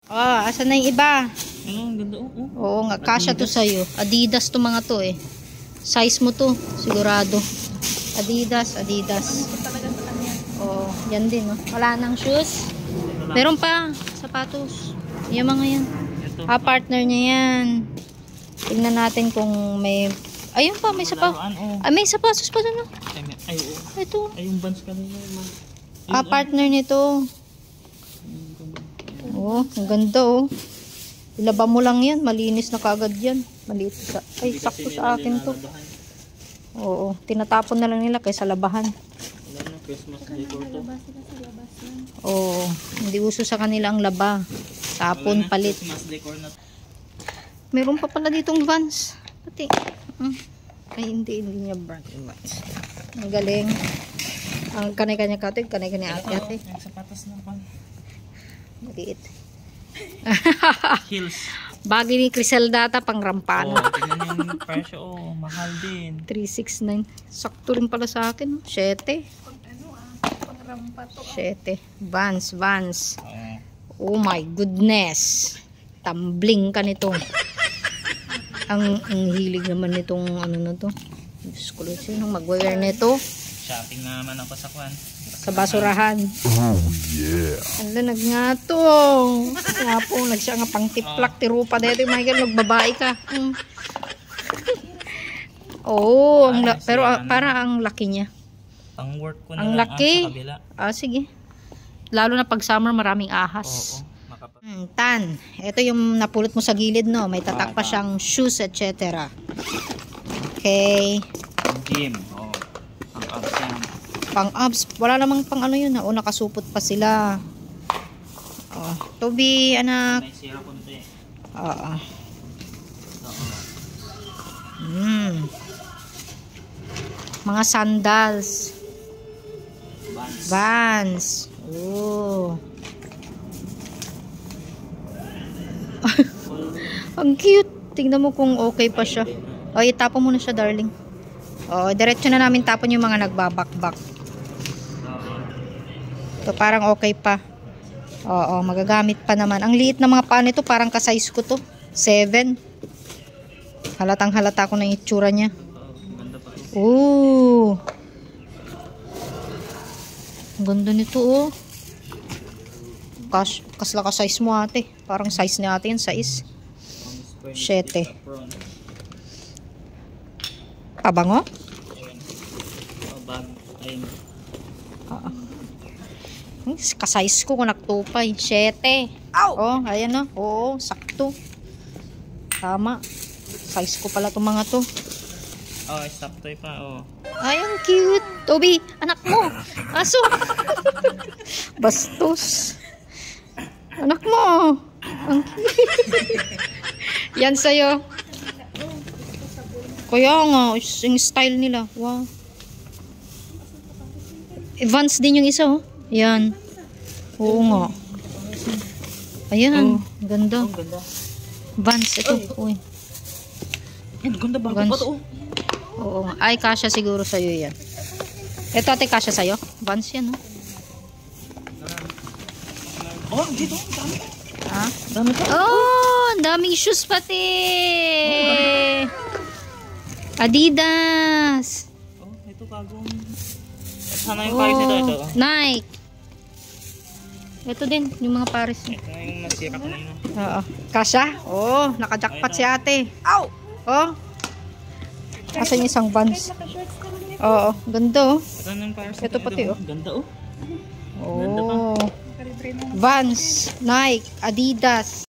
Ah, asan na yung iba? Ang ganda Oo nga, kasya to sa'yo. Adidas to mga to eh. Size mo to, sigurado. Adidas. Oo, yan din oh. Wala nang shoes. Meron pa, sapatos. Yung mga yan. Ito. Partner niya yan. Tingnan natin kung may... Ayun pa, may sapatos. May sapatos pa dun oh. Ay, oo. Ito. Ay, yung bands kanina. Partner nito. Oh, ang ganda oh. Ilaba mo lang yan, malinis na kagad yan. Maliit sa... Ay, sakto sa akin to. Oo, tinatapon na lang nila kaysa labahan. Christmas decor to. Oo, hindi uso sa kanila ang laba. Tapon, palit. Christmas decor na. Meron pa pala ditong Vans. Pati. Ay, hindi niya brand yung Vans. Ang galing. Ang kanay-kanya katig, kanay-kanya ate. Yung sapatos na pan. Maliit. Heels. Bagay ni Crisel data pang rampano. Tingnan yung presyo. Mahal din. 369. Sakto rin pala sa akin. 7. Pang rampa to. 7. Vans. Oh my goodness. Tumbling ka nito. ang hilig naman nitong ano na to. Diyos ko lang sino mag-wear nito. Shopping naman ako sa kwan. Sa basurahan. Oh yeah. Ang lanag nga to. Nga po, nagsya nga pang tiplak, tirupa dito. Michael, magbabae ka. Oo, pero para ang laki niya. Ang work ko na Ang lang laki. sa kabila. Sige. Lalo na pag summer, maraming ahas. Oo. Tan, ito yung napulot mo sa gilid, no? May tatak pa siyang shoes, etc. Okay. Gym. Oh. Ang abs yan. Pang abs. Wala namang pang ano yun. O, nakasupot pa sila. Oh, Toby, anak. May sira konti. Oo. Oo. Mga sandals. Vans. Vans. Oh. Ang cute. Tingnan mo kung okay pa siya. O, itapon mo na siya, darling. O, diretso na namin tapon yung mga nagbabakbak. Ito, parang okay pa. Oo, magagamit pa naman. Ang liit na mga paa nito, parang ka-size ko to. 7. Halatang halata ko na yung itsura niya. Ooh. Ang ganda nito, oh. Kasla ka-size mo, ate. Parang size ni ate yun, size. 7. Pabango? Ka-size ko kung nagtupay. 7. Oh, ayan na. Oo, sakto. Tama. Size ko pala itong mga to. Oh, sakto pa. Oh. Ay, ang cute. Toby, anak mo. Aso. Bastos. Anak mo. Ang cute. Yan sa'yo. Kaya nga, yung style nila. Wow. Vans din yung isa, oh. Yan. Oo nga. Ayan. Ganda. Oh, ganda. Vans, ito. Uy. Yan, ganda ba? Vans. Oh. Oo nga. Ay, kasya siguro sa'yo yan. Ito, ate, kasya sa'yo? Vans yan, oh. Oh, dito. Dami. Ha? Dami pa. Oh, ang daming shoes pati. Adidas. Oh, ito bagong. Sana yung pares nito. Ito. Nike. Ito din, yung mga pares. Ito na yung nasira kanina. Oo. Kasya? Oh, nakajakpat si ate. Ow! Oh. Asan yung isang Vans? Oo, ganda oh. Ito na yung pares. Ito pati oh. Ganda oh. Oh. Vans, Nike, Adidas.